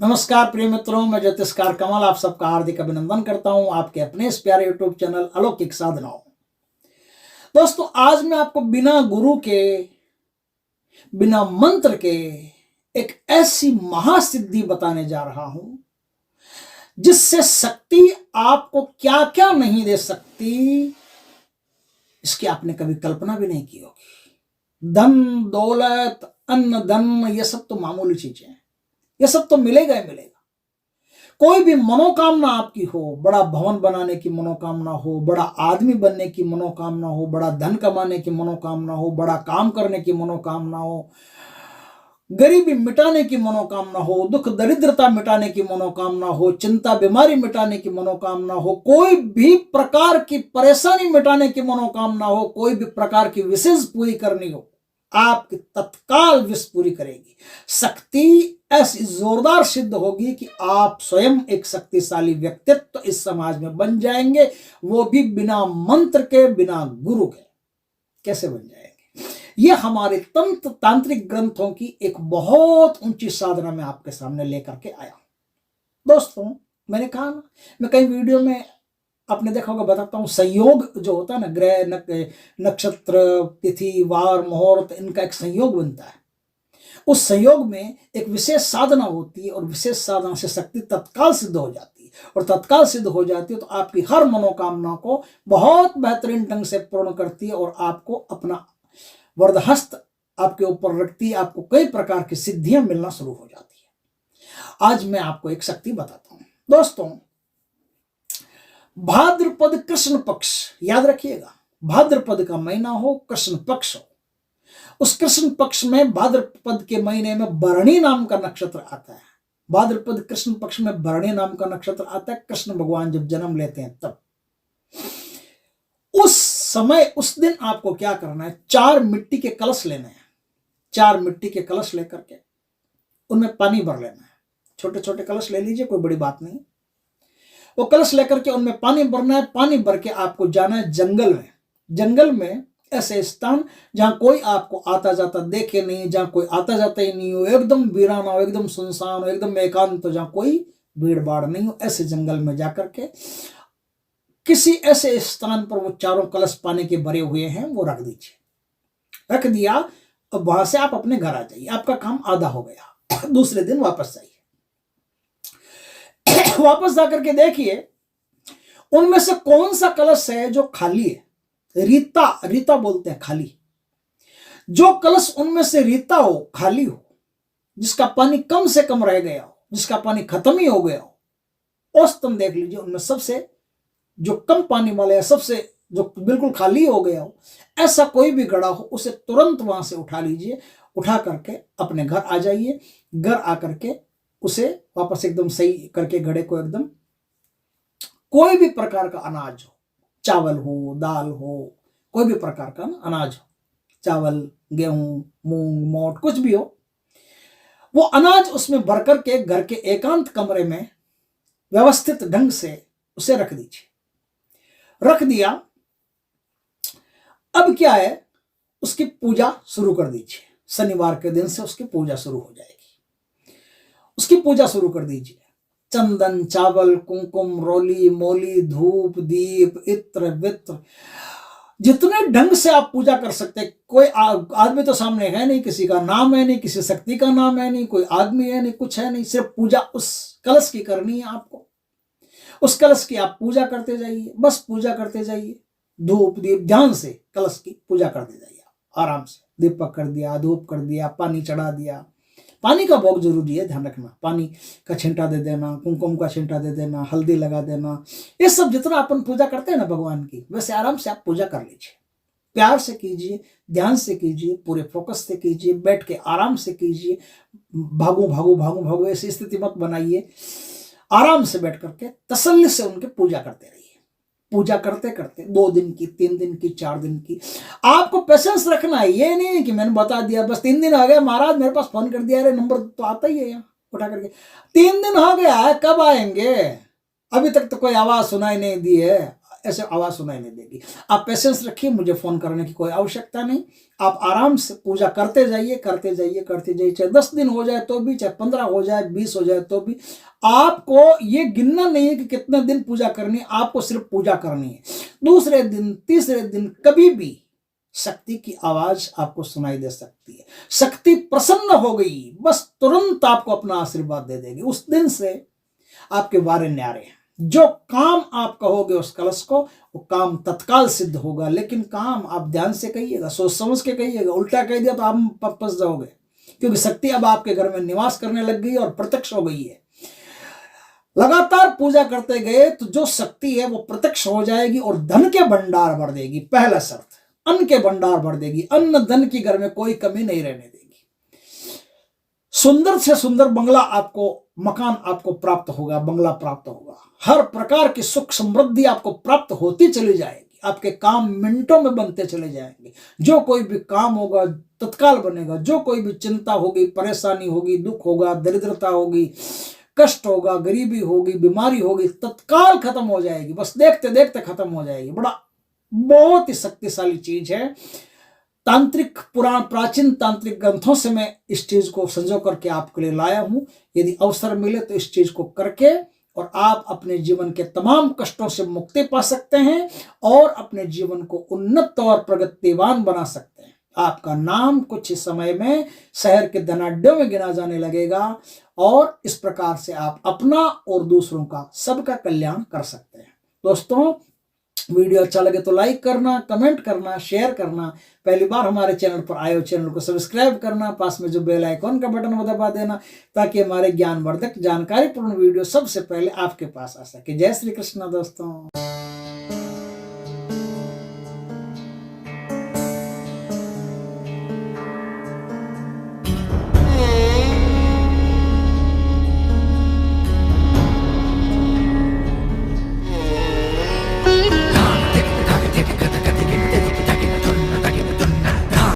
नमस्कार प्रिय मित्रों, मैं ज्योतिषकार कमल आप सबका हार्दिक अभिनंदन करता हूं आपके अपने इस प्यारे यूट्यूब चैनल अलौकिक साधनाओं। दोस्तों, आज मैं आपको बिना गुरु के, बिना मंत्र के एक ऐसी महासिद्धि बताने जा रहा हूं जिससे शक्ति आपको क्या क्या नहीं दे सकती, इसकी आपने कभी कल्पना भी नहीं की होगी। धन दौलत अन्न धन ये सब तो मामूली चीजें हैं, ये सब तो मिलेगा ही मिलेगा। कोई भी मनोकामना आपकी हो, बड़ा भवन बनाने की मनोकामना हो, बड़ा आदमी बनने की मनोकामना हो, बड़ा धन कमाने की मनोकामना हो, बड़ा काम करने की मनोकामना हो, गरीबी मिटाने की मनोकामना हो, दुख दरिद्रता मिटाने की मनोकामना हो, चिंता बीमारी मिटाने की मनोकामना हो, कोई भी प्रकार की परेशानी मिटाने की मनोकामना हो, कोई भी प्रकार की विशेष पूरी करनी हो, आपकी तत्काल विश पूरी करेगी। शक्ति ऐसी जोरदार सिद्ध होगी कि आप स्वयं एक शक्तिशाली व्यक्तित्व इस समाज में बन जाएंगे, वो भी बिना मंत्र के, बिना गुरु के। कैसे बन जाएंगे? ये हमारे तंत्र तांत्रिक ग्रंथों की एक बहुत ऊंची साधना में आपके सामने लेकर के आया हूं। दोस्तों, मैंने कहा ना, मैं कई वीडियो में आपने देखा होगा बताता हूं, संयोग जो होता है ना, ग्रह नक्षत्र तिथि वार मुहूर्त, इनका एक संयोग बनता है। उस संयोग में एक विशेष साधना होती है और विशेष साधना से शक्ति तत्काल सिद्ध हो जाती है, और तत्काल सिद्ध हो जाती है तो आपकी हर मनोकामना को बहुत बेहतरीन ढंग से पूर्ण करती है और आपको अपना वरदहस्त आपके ऊपर रखती है, आपको कई प्रकार की सिद्धियां मिलना शुरू हो जाती है। आज मैं आपको एक शक्ति बताता हूं। दोस्तों, भाद्रपद कृष्ण पक्ष, याद रखिएगा, भाद्रपद का महीना हो, कृष्ण पक्ष हो, उस कृष्ण पक्ष में भाद्रपद के महीने में भरणी नाम का नक्षत्र आता है। भाद्रपद कृष्ण पक्ष में भरणी नाम का नक्षत्र आता है। कृष्ण भगवान जब जन्म लेते हैं तब उस समय, उस दिन आपको क्या करना है, 4 मिट्टी के कलश लेने हैं। 4 मिट्टी के कलश लेकर के उनमें पानी भर लेना है। छोटे छोटे कलश ले लीजिए, कोई बड़ी बात नहीं। वो कलश लेकर के उनमें पानी भरना है। पानी भर के आपको जाना है जंगल में। जंगल में ऐसे स्थान जहां कोई आपको आता जाता देखे नहीं, जहां कोई आता जाता ही नहीं हो, एकदम वीराना हो, एकदम सुनसान हो, एकदम एकांत हो, जहां कोई भीड़ भाड़ नहीं हो, ऐसे जंगल में जाकर के किसी ऐसे स्थान पर वो चारों कलश पानी के भरे हुए हैं, वो रख दीजिए। रख दिया, अब वहां से आप अपने घर आ जाइए, आपका काम आधा हो गया। दूसरे दिन वापस जाइए। वापस जाकर के देखिए उनमें से कौन सा कलश है जो खाली है। रीता बोलते हैं खाली। जो कलश उनमें से रीता हो, खाली हो, जिसका पानी कम से कम रह गया हो, जिसका पानी खत्म ही हो गया हो, औसतन देख लीजिए उनमें सबसे जो कम पानी वाला है, सबसे जो बिल्कुल खाली हो गया हो, ऐसा कोई भी घड़ा हो, उसे तुरंत वहां से उठा लीजिए। उठा करके अपने घर आ जाइए। घर आकर के उसे वापस एकदम सही करके, घड़े को एकदम, कोई भी प्रकार का अनाज हो, चावल हो, दाल हो, कोई भी प्रकार का अनाज हो, चावल गेहूं मूंग मोट कुछ भी हो, वो अनाज उसमें भर करके घर के एकांत कमरे में व्यवस्थित ढंग से उसे रख दीजिए। रख दिया, अब क्या है, उसकी पूजा शुरू कर दीजिए। शनिवार के दिन से उसकी पूजा शुरू हो जाएगी। उसकी पूजा शुरू कर दीजिए। चंदन चावल कुमकुम रोली मोली धूप दीप इत्र वित्र, जितने ढंग से आप पूजा कर सकते हैं। कोई आदमी तो सामने है नहीं, किसी का नाम है नहीं, किसी शक्ति का नाम है नहीं, कोई आदमी है नहीं, कुछ है नहीं, सिर्फ पूजा उस कलश की करनी है आपको। उस कलश की आप पूजा करते जाइए, बस पूजा करते जाइए। धूप दीप ध्यान से कलश की पूजा करते जाइए। आराम से दीपक कर दिया, धूप कर दिया, पानी चढ़ा दिया। पानी का बहुत जरूरी है, ध्यान रखना। पानी का छिंटा दे देना, कुमकुम का छिंटा दे देना, हल्दी लगा देना, ये सब जितना अपन पूजा करते हैं ना भगवान की, वैसे आराम से आप पूजा कर लीजिए। प्यार से कीजिए, ध्यान से कीजिए, पूरे फोकस से कीजिए, बैठ के आराम से कीजिए। भागू भागू भागू भागू ऐसी स्थिति मत बनाइए। आराम से बैठ करके तसल्ली से उनके पूजा करते रहिए। पूजा करते करते 2 दिन की, 3 दिन की, 4 दिन की, आपको पेशेंस रखना है। ये नहीं कि मैंने बता दिया बस 3 दिन आ गए महाराज, मेरे पास फोन कर दिया, अरे नंबर तो आता ही है यहाँ, उठा करके 3 दिन हो गया है, कब आएंगे, अभी तक तो कोई आवाज सुनाई नहीं दी है, ऐसे आवाज सुनाई नहीं देगी। आप पेशेंस रखिए, मुझे फोन करने की कोई आवश्यकता नहीं। आप आराम से पूजा करते जाइए, करते जाइए, करते जाइए। चाहे 10 दिन हो जाए तो भी, चाहे 15 हो जाए, 20 हो जाए तो भी, आपको ये गिनना नहीं है कि कितने दिन पूजा करनी है, आपको सिर्फ पूजा करनी है। दूसरे दिन, तीसरे दिन, कभी भी शक्ति की आवाज आपको सुनाई दे सकती है। शक्ति प्रसन्न हो गई, बस तुरंत आपको अपना आशीर्वाद दे देगी। उस दिन से आपके वारे न्यारे हैं। जो काम आप कहोगे उस कलश को, वो काम तत्काल सिद्ध होगा। लेकिन काम आप ध्यान से कहिएगा, सोच समझ के कहिएगा। उल्टा कह दिया तो आप फंस जाओगे, क्योंकि शक्ति अब आपके घर में निवास करने लग गई और प्रत्यक्ष हो गई है। लगातार पूजा करते गए तो जो शक्ति है वो प्रत्यक्ष हो जाएगी और धन के भंडार भर देगी। पहला शर्त, अन्न के भंडार भर देगी। अन्न धन की घर में कोई कमी नहीं रहने देगी। सुंदर से सुंदर बंगला आपको, मकान आपको प्राप्त होगा, बंगला प्राप्त होगा। हर प्रकार की सुख समृद्धि आपको प्राप्त होती चली जाएगी। आपके काम मिनटों में बनते चले जाएंगे। जो कोई भी काम होगा तत्काल बनेगा। जो कोई भी चिंता होगी, परेशानी होगी, दुख होगा, दरिद्रता होगी, कष्ट होगा, गरीबी होगी, बीमारी होगी, तत्काल खत्म हो जाएगी। बस देखते देखते खत्म हो जाएगी। बहुत ही शक्तिशाली चीज है। तांत्रिक पुराण, प्राचीन तांत्रिक ग्रंथों से मैं इस चीज को संजो करके आपके लिए लाया हूं। यदि अवसर मिले तो इस चीज को करके और आप अपने जीवन के तमाम कष्टों से मुक्ति पा सकते हैं और अपने जीवन को उन्नत और प्रगतिवान बना सकते हैं। आपका नाम कुछ ही समय में शहर के धनाढ्यों में गिना जाने लगेगा और इस प्रकार से आप अपना और दूसरों का, सबका कल्याण कर सकते हैं। दोस्तों, वीडियो अच्छा लगे तो लाइक करना, कमेंट करना, शेयर करना। पहली बार हमारे चैनल पर आए हो, चैनल को सब्सक्राइब करना, पास में जो बेल आइकॉन का बटन दबा देना, ताकि हमारे ज्ञानवर्धक, जानकारीपूर्ण वीडियो सबसे पहले आपके पास आ सके। जय श्री कृष्ण दोस्तों।